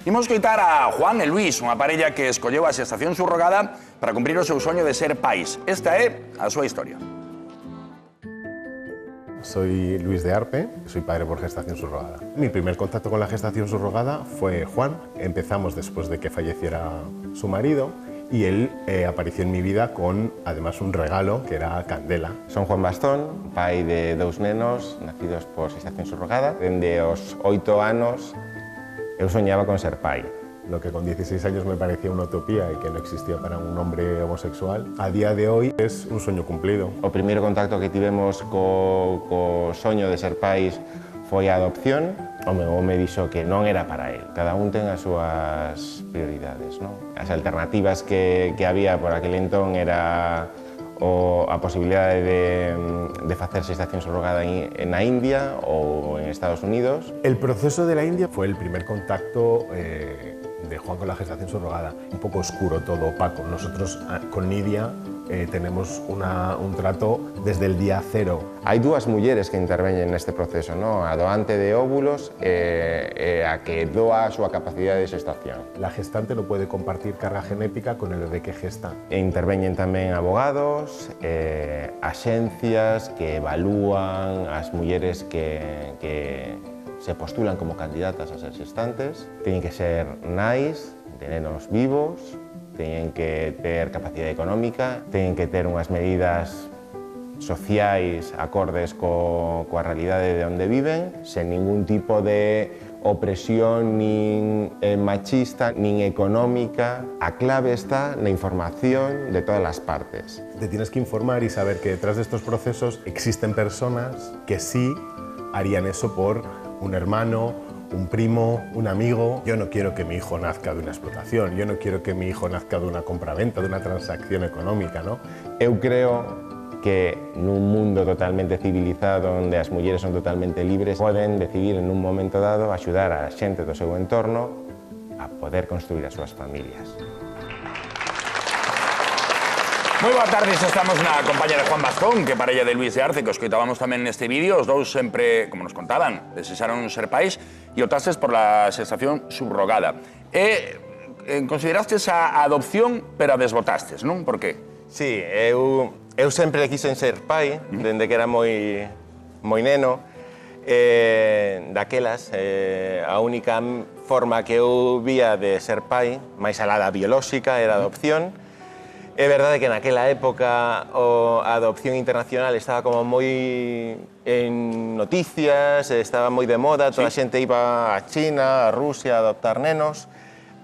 Imos coitar a Juan e Luís, unha parella que escolleu a xestación subrogada para cumprir o seu soño de ser pais. Esta é a súa historia. Soy Luis de Arpe, soy padre por gestación subrogada. Mi primer contacto con la gestación subrogada fue Juan. Empezamos después de que falleciera su marido y él apareció en mi vida con, además, un regalo que era Candela. Son Juan Bastón, pai de dous nenos nacidos por gestación subrogada. Dende os 8 anos eu soñaba con ser pai. Lo que con 16 años me parecía una utopía y que no existía para un hombre homosexual, a día de hoy es un sueño cumplido. O primeiro contacto que tivemos co soño de ser pais foi a adopción. O meu home dixo que non era para él. Cada un ten as súas prioridades, non? As alternativas que había por aquel entón era a posibilidade de facer xestación subrogada na India ou en Estados Unidos. El proceso de la India fue el primer contacto de Juan con la gestación subrogada. Un poco oscuro todo, opaco. Nosotros con Nidia tenemos un trato desde el día cero. Hai dúas mulleres que interveñen neste proceso, non? A doante de óvulos e a que doa a súa capacidade de xestación. La gestante no puede compartir carga genética con el bebé que gesta. E interveñen tamén abogados, axencias que evalúan as mulleres que se postulan como candidatas a ser xestantes. Teñen que ser nais de nenos vivos, teñen que ter capacidade económica, teñen que ter unhas medidas sociais acordes coa realidade de onde viven, sen ningún tipo de opresión nin machista, nin económica. A clave está na información de todas as partes. Te tienes que informar y saber que detrás de estos procesos existen personas que sí harían eso por un hermano, un primo, un amigo. Yo no quiero que mi hijo nazca de una explotación, yo no quiero que mi hijo nazca de una compraventa, de una transacción económica, ¿no? Eu creo que nun mundo totalmente civilizado, onde as mulleres son totalmente libres, poden decidir en un momento dado axudar a xente do seu entorno a poder construir as súas familias. Moi boa tarde, xa estamos na compañía de Juan Bastón, que parella de Luis de Arce, que os coitábamos tamén neste vídeo. Os dous sempre, como nos contaban, desexaron ser pais e optastes por la xestación subrogada. Considerastes a adopción, pero a desbotastes, non? Por qué? Sí, eu sempre quixen ser pai, dende que era moi neno. Daquelas, a única forma que eu vía de ser pai, máis alá da biolóxica, era a adopción. É verdade que naquela época a adopción internacional estaba como moi en noticias, estaba moi de moda, toda a xente iba a China, a Rusia a adoptar nenos.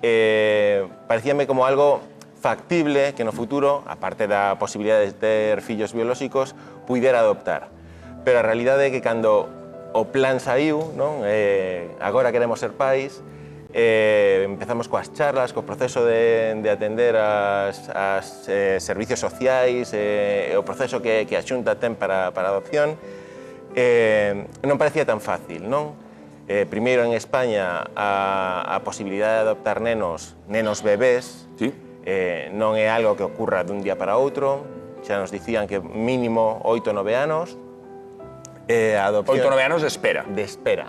Parecíame como algo factible que no futuro, aparte da posibilidade de ter fillos biolóxicos, puidera adoptar. Pero a realidade é que cando o plan saiu, non? Agora queremos ser pais, empezamos coas charlas, co proceso de atender as servicios sociais, o proceso que a Xunta ten para a adopción, non parecía tan fácil, non? Primeiro en España a posibilidade de adoptar nenos bebés, Sí. Non é algo que ocurra dun día para outro, xa nos dicían que mínimo 8 ou 9 anos. 8 ou 9 anos de espera. De espera.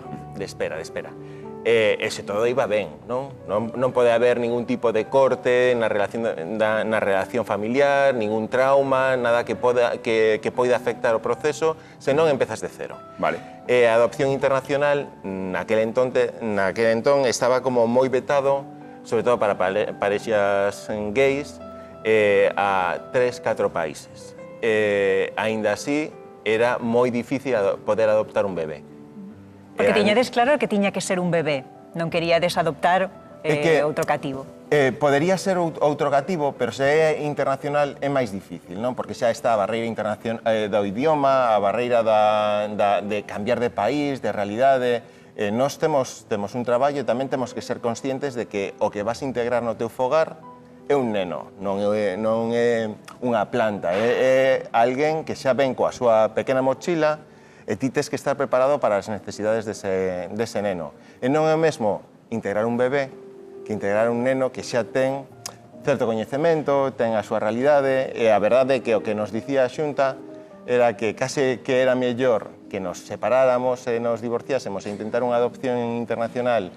E se todo iba ben, non? Non pode haber ningún tipo de corte na relación familiar, ningún trauma, nada que poida afectar o proceso, senón empezas de cero. Vale. A adopción internacional naquel entón estaba como moi vetado, sobre todo para parexas gays, a 3-4 países. Aínda así, era moi difícil poder adoptar un bebé. Porque tiñades claro que tiña que ser un bebé, non queríades adoptar outro cativo. Podería ser outro cativo, pero se é internacional é máis difícil, non? Porque xa está a barreira do idioma, a barreira de cambiar de país, de realidade. Nós temos un traballo e tamén temos que ser conscientes de que o que vas a integrar no teu fogar é un neno, non é unha planta, é alguén que xa ven coa súa pequena mochila e ti tes que estar preparado para as necesidades dese neno. E non é o mesmo integrar un bebé que integrar un neno que xa ten certo coñecemento, ten a súa realidade, e a verdade é que o que nos dicía a Xunta era que case que era mellor que nos separáramos e nos divorciásemos e intentar unha adopción internacional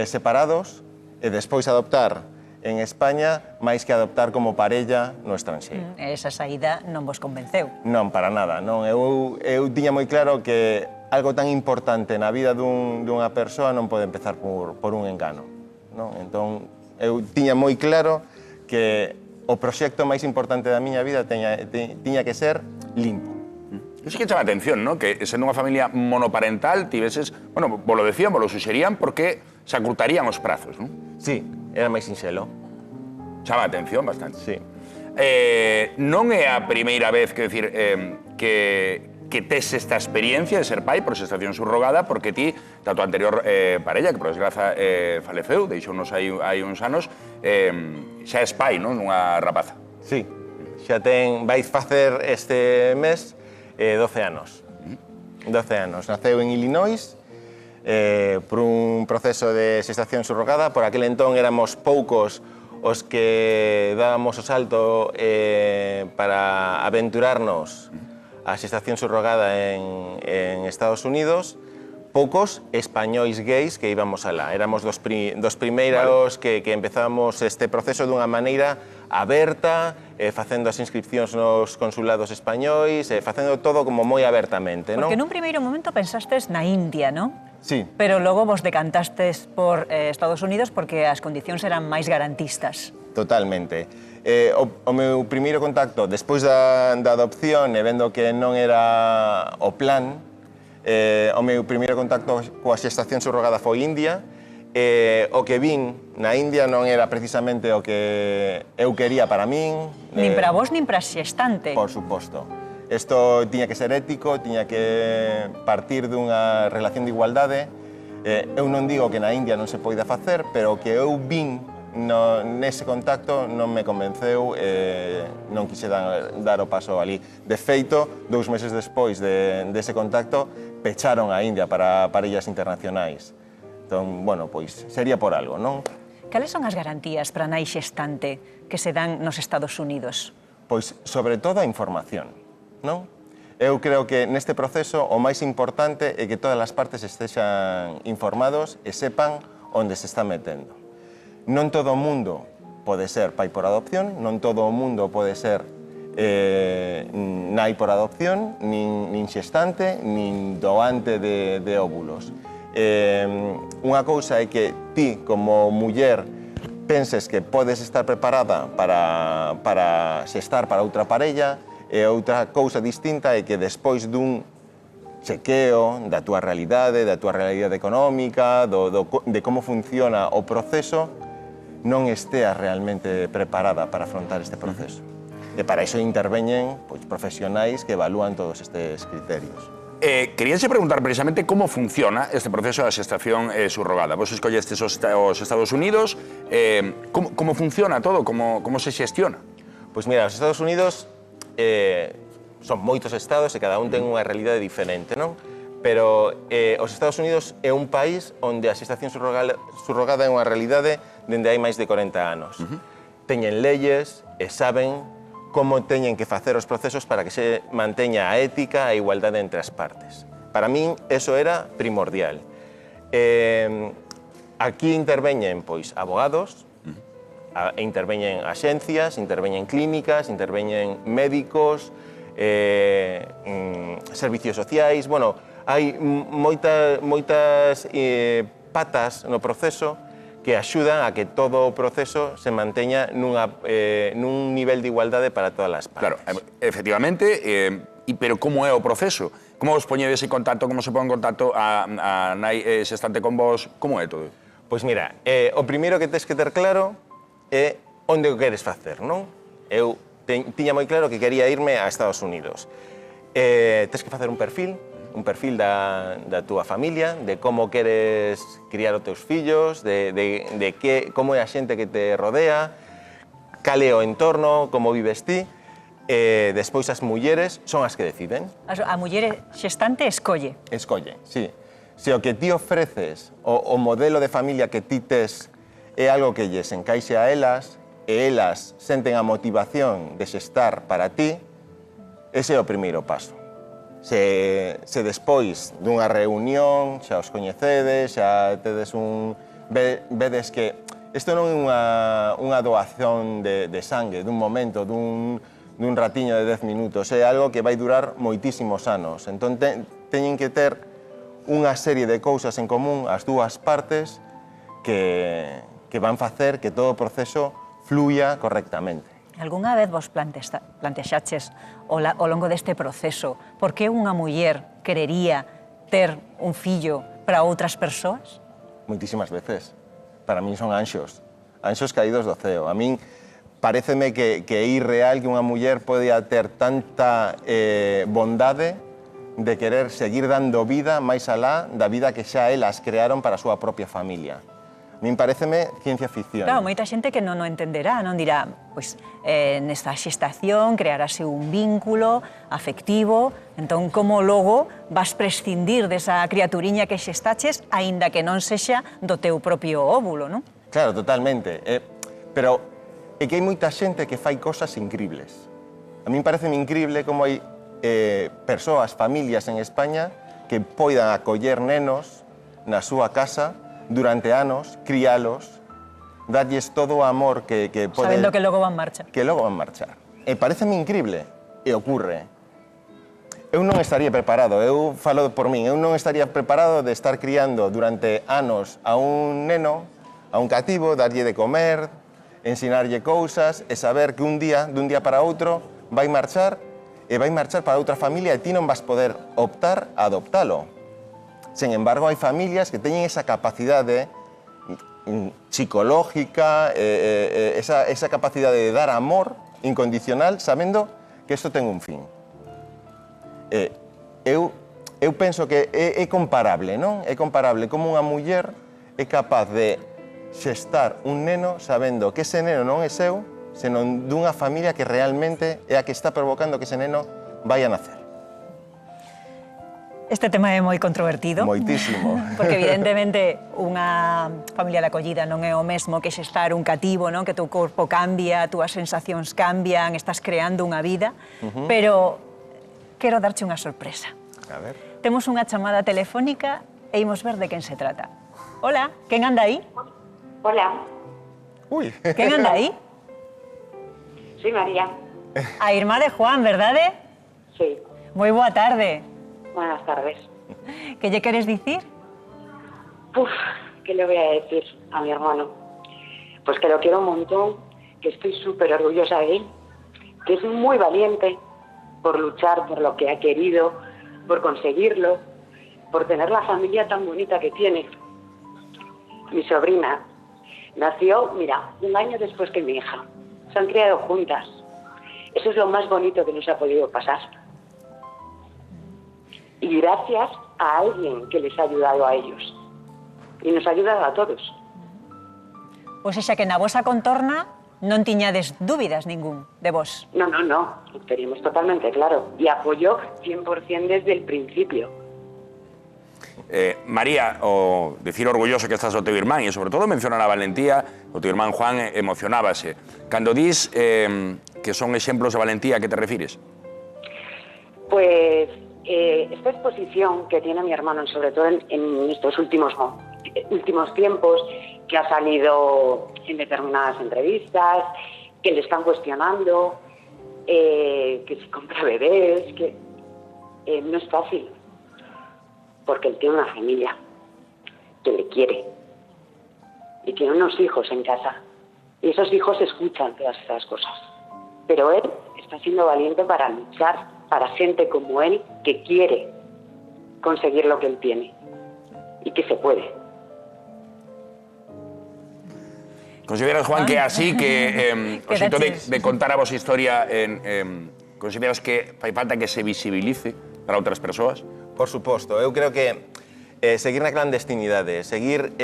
separados e despois adoptar en España máis que adoptar como parella no estranxeiro. Esa saída non vos convenceu. Non, para nada. Non. Eu tiña moi claro que algo tan importante na vida dunha persoa non pode empezar por un engano. Non? Entón, eu tiña moi claro que o proxecto máis importante da miña vida tiña que ser limpo. Eso sí que chama atención, ¿no? Que sendo unha familia monoparental tiveses, bueno, vos lo decían, vos lo suxerían porque se acurtarían os prazos, ¿no? Sí, era máis sinxelo. Chama atención bastante. Sí. Non é a primeira vez que decir que tes esta experiencia de ser pai por xestación subrogada, porque ti, da tua anterior parella, que por desgraza faleceu, deixounos hai uns anos, xa és pai, non? Unha rapaza. Sí, xa vai facer este mes 12 anos. 12 anos. Naceu en Illinois, por un proceso de xestación subrogada. Por aquel entón éramos poucos os que dábamos o salto para aventurarnos a xestación subrogada en Estados Unidos. Poucos españois gays que íbamos alá. Éramos dos primeiros que empezamos este proceso dunha maneira aberta, facendo as inscripcións nos consulados españois, facendo todo como moi abertamente, non? Porque nun primeiro momento pensastes na India, non? Sí. Pero logo vos decantastes por Estados Unidos porque as condicións eran máis garantistas. Totalmente. O meu primeiro contacto, despois da adopción e vendo que non era o plan, o meu primeiro contacto coa xestación subrogada foi India. O que vin na India non era precisamente o que eu quería para min. Nin para vos, nin para a xestante. Por suposto. Isto tiña que ser ético, tiña que partir dunha relación de igualdade. Eu non digo que na India non se poida facer, pero o que eu vin nese contacto non me convenceu e non quise dar o paso ali. De feito, 2 meses despois dese contacto, pecharon a India para parellas internacionais. Entón, bueno, pois sería por algo, non? Cales son as garantías para a nai xestante que se dan nos Estados Unidos? Pois, sobre todo, a información, non? Eu creo que neste proceso o máis importante é que todas as partes estexan informados e sepan onde se está metendo. Non todo o mundo pode ser pai por adopción, non todo o mundo pode ser nai por adopción, nin xestante, nin doante de óvulos. Unha cousa é que ti, como muller, penses que podes estar preparada para xestar para outra parella, e outra cousa distinta é que despois dun chequeo da túa realidade económica, de como funciona o proceso, non esteas realmente preparada para afrontar este proceso. E para iso interveñen profesionais que evalúan todos estes criterios. Queríanse preguntar precisamente como funciona este proceso da xestación subrogada. Vos escollestes os Estados Unidos, como funciona todo, como se xestiona? Pois mira, os Estados Unidos son moitos estados e cada un ten unha realidade diferente, non? Pero os Estados Unidos é un país onde a xestación subrogada é unha realidade dende hai máis de 40 anos. Teñen leyes e saben como teñen que facer os procesos para que se manteña a ética e a igualdade entre as partes. Para min, eso era primordial. Aquí interveñen, pois, abogados, interveñen axencias, interveñen clínicas, interveñen médicos, servicios sociais. Bueno, hai moitas patas no proceso que axudan a que todo o proceso se manteña nun nivel de igualdade para todas as partes. Claro, efectivamente, pero como é o proceso? Como vos poñedes en contacto, como se pon en contacto a nai xestante con vos? Como é todo? Pois mira, o primeiro que tens que ter claro é onde o queres facer, non? Eu tiña moi claro que quería irme a Estados Unidos. Tens que facer un perfil da túa familia, de como queres criar os teus fillos, de como é a xente que te rodea, cal é o entorno, como vives ti. Despois as mulleres son as que deciden. A muller xestante escolle. Escolle, sí. Se o que ti ofreces, o modelo de familia que ti tes, é algo que lles encaixe a elas, e elas senten a motivación de xestar para ti, ese é o primeiro paso. Se despois dunha reunión xa os coñecedes, xa tedes vedes que Isto non é unha doación de sangue, dun momento, dun ratiño de 10 minutos, é algo que vai durar moitísimos anos. Entón, teñen que ter unha serie de cousas en común as dúas partes que van facer que todo o proceso fluya correctamente. Algúnha vez vos plantexaches ao longo deste proceso por que unha muller querería ter un fillo para outras persoas? Moitísimas veces. Para min son anxos caídos do ceo. A min paréceme que é irreal que unha muller podía ter tanta bondade de querer seguir dando vida máis alá da vida que xa elas crearon para a súa propia familia. A min paréceme ciencia ficción. Claro, moita xente que non o entenderá, non dirá, pois, nesta xestación crearase un vínculo afectivo, entón como logo vas prescindir desa criaturiña que xestaches, aínda que non sexa do teu propio óvulo, non? Claro, totalmente. Pero é que hai moita xente que fai cosas incribles. A min pareceme incrible como hai persoas, familias en España que poidan acoller nenos na súa casa durante anos, crialos, darlles todo o amor que pode... Sabendo que logo van marchar. Que logo van marchar. E pareceme incrible, e ocurre. Eu non estaría preparado, eu falo por min, eu non estaría preparado de estar criando durante anos a un neno, a un cativo, darlle de comer, ensinarlle cousas, e saber que un día, dun día para outro, vai marchar, e vai marchar para outra familia e ti non vas poder optar a adoptalo. Sen embargo, hai familias que teñen esa capacidade psicológica, esa capacidade de dar amor incondicional, sabendo que isto ten un fin. Eu penso que é comparable, non? É comparable como unha muller é capaz de xestar un neno sabendo que ese neno non é seu, senón dunha familia que realmente é a que está provocando que ese neno vai a nacer. Este tema é moi controvertido. Moitísimo. Porque evidentemente unha familia de acollida non é o mesmo que xestar un cativo, non? Que o teu corpo cambia, as túas sensacións cambian, estás creando unha vida, pero quero darche unha sorpresa. A ver. Temos unha chamada telefónica e imos ver de quen se trata. Hola, quen anda aí? Hola, Ui. Quen anda aí? soy María. A irmá de Juan, verdade? Sí, Moi boa tarde. buenas tardes. Que lle queres dicir? Uf, ¿qué le voy a decir a mi hermano? Pues que lo quiero un montón, que estoy súper orgullosa de él, que es muy valiente por luchar por lo que ha querido, por conseguirlo, por tener la familia tan bonita que tiene. Mi sobrina nació, mira, un año después que mi hija. Se han criado juntas. Eso es lo más bonito que nos ha podido pasar. Y gracias a alguien que les ha ayudado a ellos. Y nos ha ayudado a todos. Pois xa que na vosa contorna non tiñades dúbidas ningún de vos. No, lo teníamos totalmente claro. Y apoyó 100% desde el principio. María, o decir orgulloso que estás o teu irmán, e sobre todo mencionar a valentía, o teu irmán Juan emocionábase. Cando dis que son exemplos de valentía, a que te refires? Pues esta exposición que tiene mi hermano, sobre todo en estos últimos tiempos, que ha salido en determinadas entrevistas, que le están cuestionando, que si compra bebés, que no es fácil, porque él tiene una familia que le quiere y tiene unos hijos en casa, y esos hijos escuchan todas esas cosas, pero él está siendo valiente para luchar para gente como él que quiere conseguir lo que él tiene y que se puede. Consideras, Juan, que así que o xeito de contar a vosa historia consideras que fai falta que se visibilice para outras persoas? Por suposto, eu creo que seguir na clandestinidade, seguir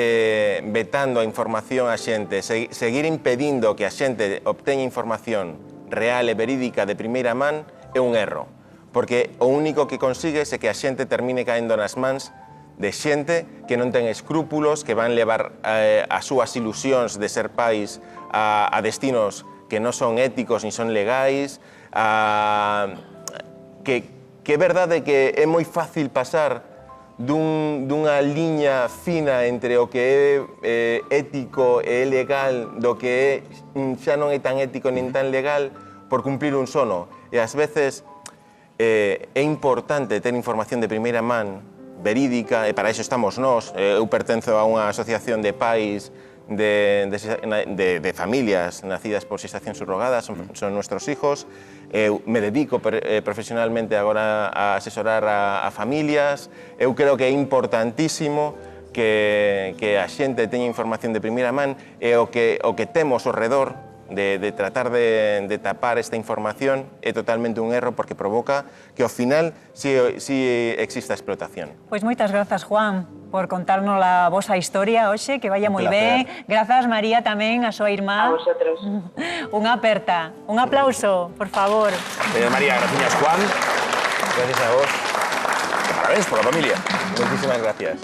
vetando a información a xente, seguir impedindo que a xente obteña información real e verídica de primeira man é un erro, porque o único que consigues é que a xente termine caendo nas mans de xente que non ten escrúpulos, que van levar as súas ilusións de ser pais a destinos que non son éticos ni son legais, que é verdade que é moi fácil pasar dunha liña fina entre o que é ético e legal do que xa non é tan ético nin tan legal por cumplir un sono. E ás veces é importante ter información de primeira man, verídica, e para iso estamos nós. Eu pertenzo a unha asociación de pais de familias nacidas por xestación subrogadas, son nuestros hijos. Eu me dedico profesionalmente agora a asesorar a familias. Eu creo que é importantísimo que a xente teña información de primeira man e o que temos ao redor de tratar de tapar esta información é totalmente un erro porque provoca que ao final sí exista explotación. Pois moitas grazas, Juan, por contarnos a vosa historia hoxe, que vaya moi ben. Grazas, María, tamén, a súa irmá. A vosotros. Unha aperta, un aplauso, por favor. María, gracias, Juan. Gracias a vos. Parabéns por la familia. Muchísimas gracias.